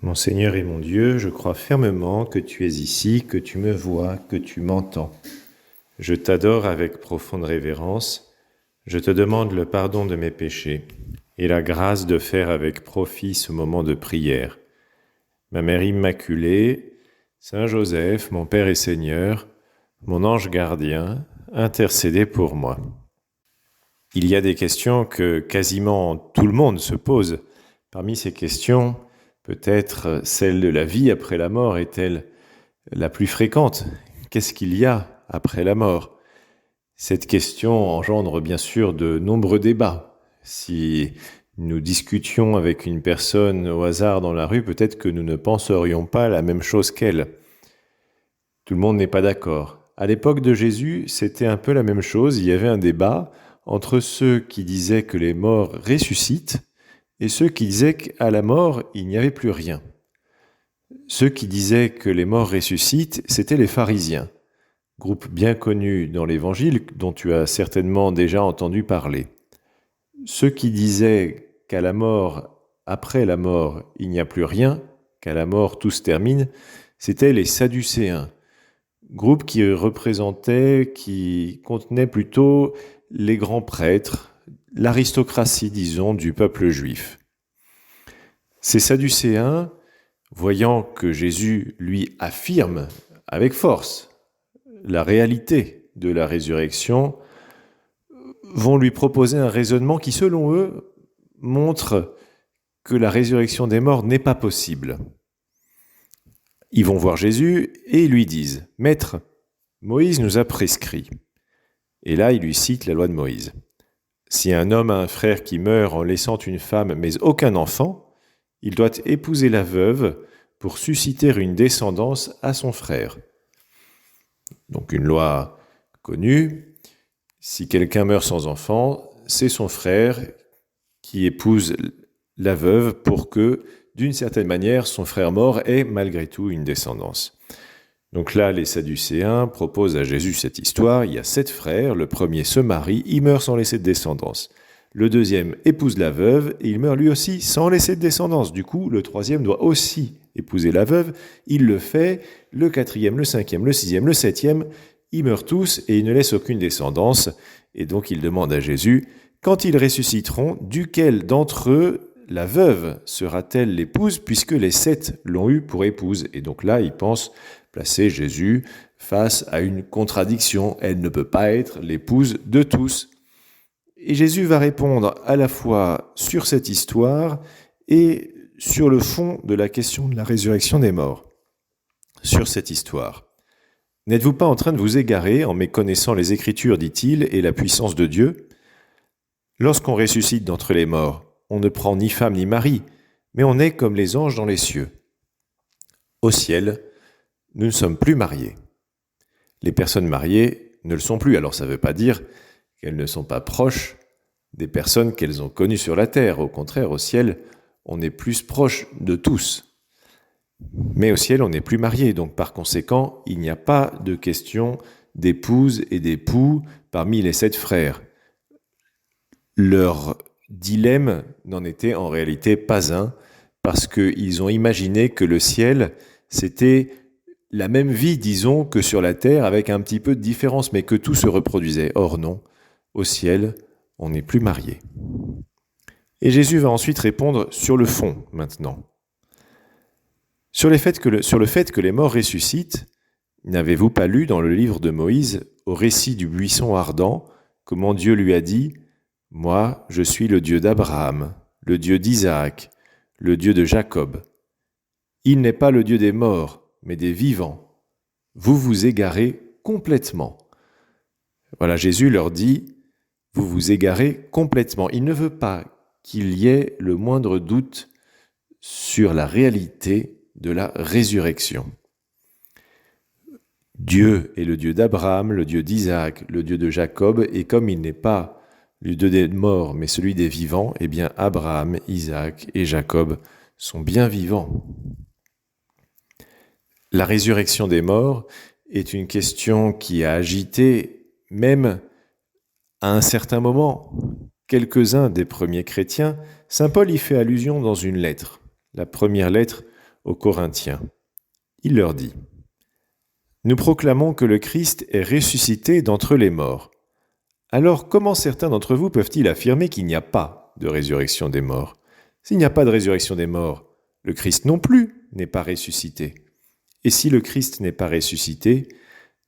Mon Seigneur et mon Dieu, je crois fermement que tu es ici, que tu me vois, que tu m'entends. Je t'adore avec profonde révérence. Je te demande le pardon de mes péchés et la grâce de faire avec profit ce moment de prière. Ma Mère Immaculée, Saint Joseph, mon Père et Seigneur, mon ange gardien, intercédez pour moi. Il y a des questions que quasiment tout le monde se pose. Parmi ces questions, peut-être celle de la vie après la mort est-elle la plus fréquente. Qu'est-ce qu'il y a après la mort ? Cette question engendre bien sûr de nombreux débats. Si nous discutions avec une personne au hasard dans la rue, peut-être que nous ne penserions pas la même chose qu'elle. Tout le monde n'est pas d'accord. À l'époque de Jésus, c'était un peu la même chose. Il y avait un débat entre ceux qui disaient que les morts ressuscitent et ceux qui disaient qu'à la mort, il n'y avait plus rien. Ceux qui disaient que les morts ressuscitent, c'étaient les pharisiens, groupe bien connu dans l'Évangile dont tu as certainement déjà entendu parler. Ceux qui disaient qu'à la mort, après la mort, il n'y a plus rien, qu'à la mort tout se termine, c'étaient les Sadducéens, groupe qui contenait plutôt les grands prêtres, l'aristocratie, disons, du peuple juif. Ces Sadducéens, voyant que Jésus lui affirme avec force la réalité de la résurrection, vont lui proposer un raisonnement qui, selon eux, montre que la résurrection des morts n'est pas possible. Ils vont voir Jésus et ils lui disent « Maître, Moïse nous a prescrit. » Et là, il lui cite la loi de Moïse. « Si un homme a un frère qui meurt en laissant une femme mais aucun enfant, il doit épouser la veuve pour susciter une descendance à son frère. » Donc une loi connue, si quelqu'un meurt sans enfant, c'est son frère qui épouse la veuve pour que, d'une certaine manière, son frère mort ait malgré tout une descendance. Donc là, les Sadducéens proposent à Jésus cette histoire. Il y a 7 frères, le premier se marie, il meurt sans laisser de descendance. Le deuxième épouse la veuve et il meurt lui aussi sans laisser de descendance. Du coup, le troisième doit aussi épouser la veuve. Il le fait. Le quatrième, le cinquième, le sixième, le septième, ils meurent tous et ils ne laissent aucune descendance. Et donc, il demande à Jésus, quand ils ressusciteront, duquel d'entre eux la veuve sera-t-elle l'épouse puisque les 7 l'ont eue pour épouse? Et donc là, il pense placer Jésus face à une contradiction. Elle ne peut pas être l'épouse de tous. Et Jésus va répondre à la fois sur cette histoire et sur le fond de la question de la résurrection des morts. Sur cette histoire. N'êtes-vous pas en train de vous égarer en méconnaissant les Écritures, dit-il, et la puissance de Dieu ? Lorsqu'on ressuscite d'entre les morts, on ne prend ni femme ni mari, mais on est comme les anges dans les cieux. Au ciel, nous ne sommes plus mariés. Les personnes mariées ne le sont plus, alors ça ne veut pas dire qu'elles ne sont pas proches des personnes qu'elles ont connues sur la terre. Au contraire, au ciel, on est plus proche de tous. Mais au ciel, on n'est plus mariés, donc par conséquent, il n'y a pas de question d'épouse et d'époux parmi les 7 frères. Leur dilemme n'en était en réalité pas un, parce qu'ils ont imaginé que le ciel, c'était la même vie, disons, que sur la terre, avec un petit peu de différence, mais que tout se reproduisait. Or non, au ciel, on n'est plus marié. Et Jésus va ensuite répondre sur le fond, maintenant. Sur le fait que les morts ressuscitent, n'avez-vous pas lu dans le livre de Moïse, au récit du buisson ardent, comment Dieu lui a dit « Moi, je suis le Dieu d'Abraham, le Dieu d'Isaac, le Dieu de Jacob. Il n'est pas le Dieu des morts, mais des vivants. Vous vous égarez complètement. » Voilà, Jésus leur dit « Vous vous égarez complètement. » Il ne veut pas qu'il y ait le moindre doute sur la réalité de la résurrection. Dieu est le Dieu d'Abraham, le Dieu d'Isaac, le Dieu de Jacob, et comme il n'est pas le Dieu des morts, mais celui des vivants, eh bien Abraham, Isaac et Jacob sont bien vivants. La résurrection des morts est une question qui a agité même à un certain moment quelques-uns des premiers chrétiens. Saint Paul y fait allusion dans une lettre, la première lettre aux Corinthiens. Il leur dit : « Nous proclamons que le Christ est ressuscité d'entre les morts. Alors comment certains d'entre vous peuvent-ils affirmer qu'il n'y a pas de résurrection des morts ? S'il n'y a pas de résurrection des morts, le Christ non plus n'est pas ressuscité. Et si le Christ n'est pas ressuscité,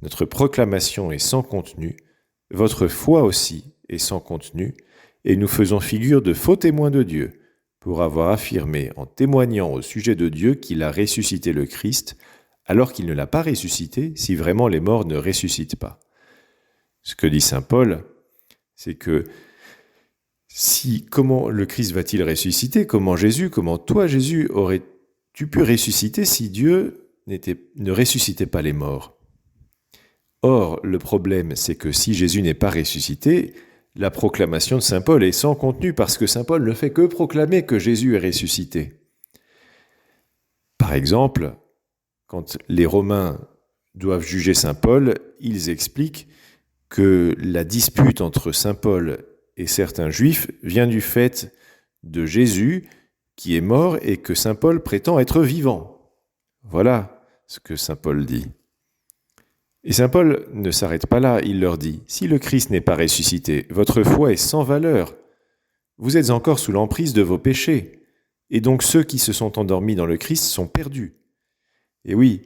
notre proclamation est sans contenu, votre foi aussi est sans contenu, et nous faisons figure de faux témoins de Dieu, pour avoir affirmé en témoignant au sujet de Dieu qu'il a ressuscité le Christ, alors qu'il ne l'a pas ressuscité si vraiment les morts ne ressuscitent pas. » Ce que dit saint Paul, c'est que comment le Christ va-t-il ressusciter ? Comment toi Jésus, aurais-tu pu ressusciter si Dieu ne ressuscitait pas les morts ? Or, le problème, c'est que si Jésus n'est pas ressuscité, la proclamation de saint Paul est sans contenu parce que saint Paul ne fait que proclamer que Jésus est ressuscité. Par exemple, quand les Romains doivent juger saint Paul, ils expliquent que la dispute entre saint Paul et certains juifs vient du fait de Jésus qui est mort et que saint Paul prétend être vivant. Voilà ce que saint Paul dit. Et saint Paul ne s'arrête pas là, il leur dit : « Si le Christ n'est pas ressuscité, votre foi est sans valeur. Vous êtes encore sous l'emprise de vos péchés. Et donc ceux qui se sont endormis dans le Christ sont perdus. » Et oui,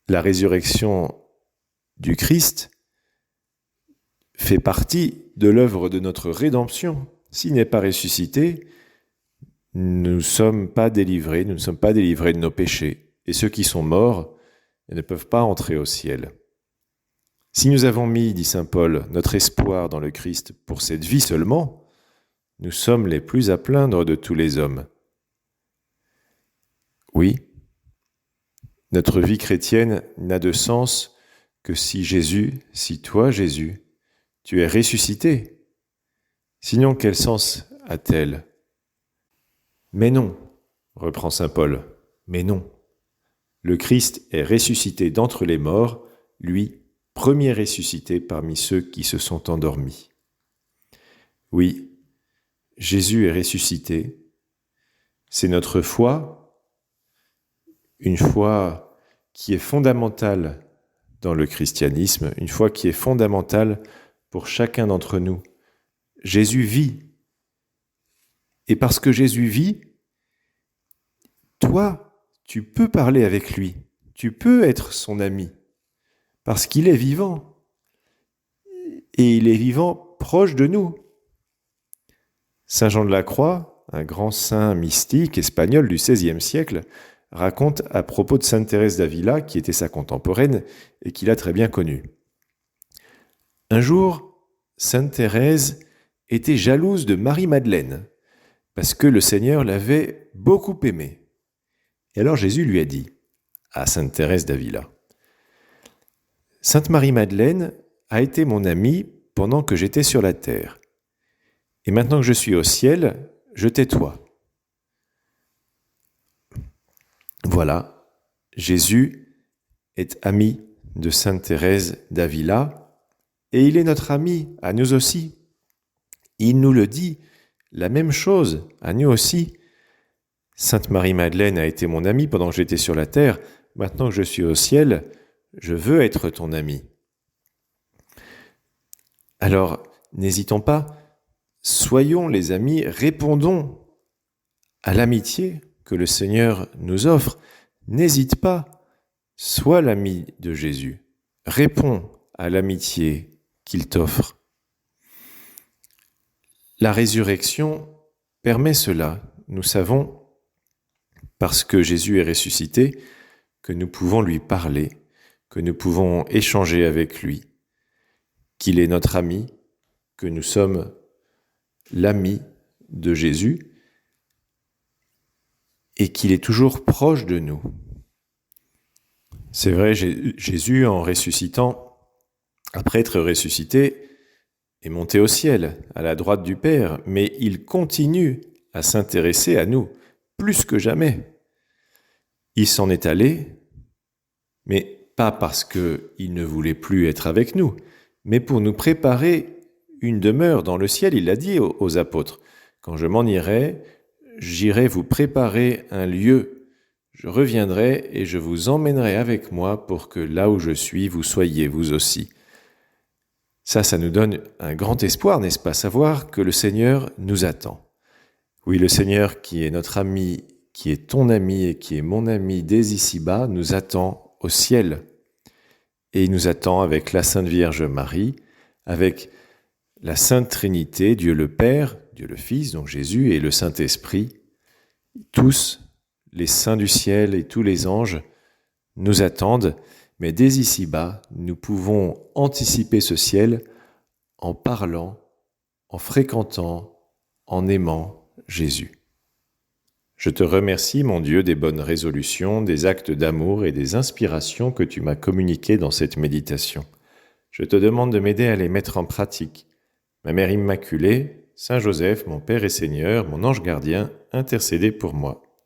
la résurrection du Christ fait partie de l'œuvre de notre rédemption. S'il n'est pas ressuscité, nous ne sommes pas délivrés de nos péchés. Et ceux qui sont morts ne peuvent pas entrer au ciel. Si nous avons mis, dit saint Paul, notre espoir dans le Christ pour cette vie seulement, nous sommes les plus à plaindre de tous les hommes. Oui, notre vie chrétienne n'a de sens que si toi, Jésus, tu es ressuscité. Sinon, quel sens a-t-elle ? Mais non, reprend saint Paul, mais non. Le Christ est ressuscité d'entre les morts, lui, premier ressuscité parmi ceux qui se sont endormis. Oui, Jésus est ressuscité. C'est notre foi, une foi qui est fondamentale dans le christianisme, une foi qui est fondamentale pour chacun d'entre nous. Jésus vit. Et parce que Jésus vit, toi, tu peux parler avec lui, tu peux être son ami, parce qu'il est vivant. Et il est vivant proche de nous. Saint Jean de la Croix, un grand saint mystique espagnol du XVIe siècle, raconte à propos de sainte Thérèse d'Avila, qui était sa contemporaine et qu'il a très bien connue. Un jour, sainte Thérèse était jalouse de Marie-Madeleine, parce que le Seigneur l'avait beaucoup aimée. Et alors Jésus lui a dit, à sainte Thérèse d'Avila, « Sainte Marie-Madeleine a été mon amie pendant que j'étais sur la terre. Et maintenant que je suis au ciel, je t'aitoie. » Voilà, Jésus est ami de sainte Thérèse d'Avila et il est notre ami à nous aussi. Il nous le dit, la même chose à nous aussi. Sainte Marie-Madeleine a été mon amie pendant que j'étais sur la terre. Maintenant que je suis au ciel, je veux être ton ami. Alors, n'hésitons pas, soyons les amis, répondons à l'amitié que le Seigneur nous offre. N'hésite pas, sois l'ami de Jésus. Réponds à l'amitié qu'il t'offre. La résurrection permet cela. Nous savons, parce que Jésus est ressuscité, que nous pouvons lui parler, que nous pouvons échanger avec lui, qu'il est notre ami, que nous sommes l'ami de Jésus et qu'il est toujours proche de nous. C'est vrai, Jésus, en ressuscitant, après être ressuscité, est monté au ciel, à la droite du Père, mais il continue à s'intéresser à nous, plus que jamais. Il s'en est allé, mais pas parce qu'il ne voulait plus être avec nous, mais pour nous préparer une demeure dans le ciel. Il l'a dit aux apôtres, « Quand je m'en irai, j'irai vous préparer un lieu, je reviendrai et je vous emmènerai avec moi pour que là où je suis, vous soyez vous aussi. » Ça nous donne un grand espoir, n'est-ce pas? Savoir que le Seigneur nous attend. Oui, le Seigneur qui est notre ami, qui est ton ami et qui est mon ami dès ici-bas, nous attend au ciel. Et il nous attend avec la Sainte Vierge Marie, avec la Sainte Trinité, Dieu le Père, Dieu le Fils, donc Jésus, et le Saint-Esprit. Tous les saints du ciel et tous les anges nous attendent, mais dès ici-bas, nous pouvons anticiper ce ciel en parlant, en fréquentant, en aimant Jésus. Je te remercie, mon Dieu, des bonnes résolutions, des actes d'amour et des inspirations que tu m'as communiquées dans cette méditation. Je te demande de m'aider à les mettre en pratique. Ma Mère Immaculée, Saint Joseph, mon Père et Seigneur, mon ange gardien, intercédez pour moi.